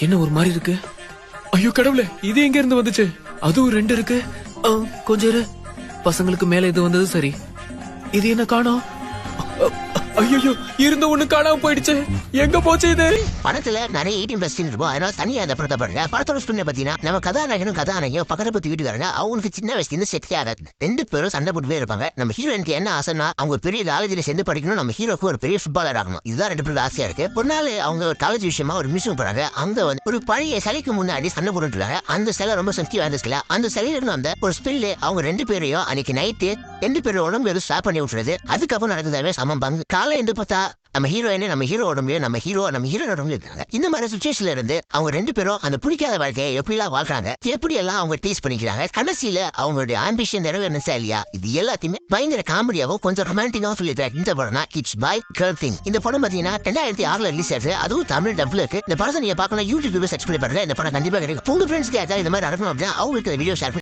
என்ன ஒரு மாதிரி இருக்கு? ஐயோ கடவுளே, இது எங்க இருந்து வந்துச்சு? அதுவும் 2 இருக்கு. கொஞ்சம் இரு. பசங்களுக்கு மேல இது வந்தது சரி. இது என்ன காணோம்? ஐயோ, இருந்த ஒண்ணு காணாம போயிடுச்சு. எங்க போச்சு இது? படத்துல நிறைய 18+ சீன் இருக்கும். அதனால தனியா அந்த படத்தை பாருங்க. படத்தோட ஸ்டோரி பாத்தீங்கன்னா, நம்ம கதாநாயகனும் பக்கத்து பத்தி வீட்டுக்காரங்க. அவங்களுக்கு சின்ன வயசுல இருந்து செட் ஆகாது. 2 பேரும் சண்டை போட்டுவே இருப்பாங்க. நம்ம ஹீரோயினுக்கு என்ன ஆசைன்னா, அவங்க ஒரு பெரிய காலேஜில் சேர்ந்து படிக்கணும். நம்ம ஹீரோக்கு ஒரு பெரிய ஃபுட்பாலர் ஆகணும். இதுதான் 2 பேரும் ஆசையா இருக்கு. ஒரு நாள் அவங்க காலேஜ் விஷயமா ஒரு மியூசியம் போறாங்க. அங்க வந்து ஒரு பழைய சிலைக்கு முன்னாடி சண்டை போட்டுட்டு இருக்காங்க. அந்த சிலை ரொம்ப சக்தி வாய்ந்த சிலை. அந்த சிலையில இருந்து அந்த ஒரு ஸ்பில்லு அவங்க 2 பேரையும் அன்னைக்கு நைட்டு 2 பேரும் உடம்பு எதுவும் ஸ்டாப் பண்ணி விட்டுறது. அதுக்கப்புறம் நடக்குதாவே சமம்பாங்க. காலை என்று பார்த்தா நம்ம ஹீரோயினே நம்ம ஹீரோ உடம்பு நம்ம ஹீரோயின் உடம்பு இருக்காங்க. இந்த மாதிரி சுச்சுவேஷன்ல இருந்து அவங்க 2 பேரும் அந்த பிடிக்காத வாழ்க்கையை எப்படிலாம் வாழ்றாங்க, எப்படி எல்லாம் அவங்க டீஸ் பண்ணிக்கிறாங்க, கடைசியில அவங்களுடைய ஆம்பிஷன் நிறைவேறச்சா இல்லையா, இது எல்லாத்தையுமே பயங்கர காமெடியாவும் கொஞ்சம் ரொமான்டிக்காவும் சொல்லியிருக்காங்க. இந்த படம் தான் இட்ஸ் பை கேர்ள் திங். இந்த படம் பாத்தீங்கன்னா 2006 ரிலீஸ் ஆச்சு. அதுவும் தமிழ் டப்ல இருக்கு. இந்த படத்தை நீங்க பார்க்கணும், யூடியூப் சர்ச் பண்ணி பாருங்க. இந்த படம் கண்டிப்பா கிடைக்கும். உங்க ஃப்ரெண்ட்ஸ்க்கு ஏதாவது இந்த மாதிரி நடக்கணும் அப்படின்னா அவங்களுக்கு வீடியோ ஷேர்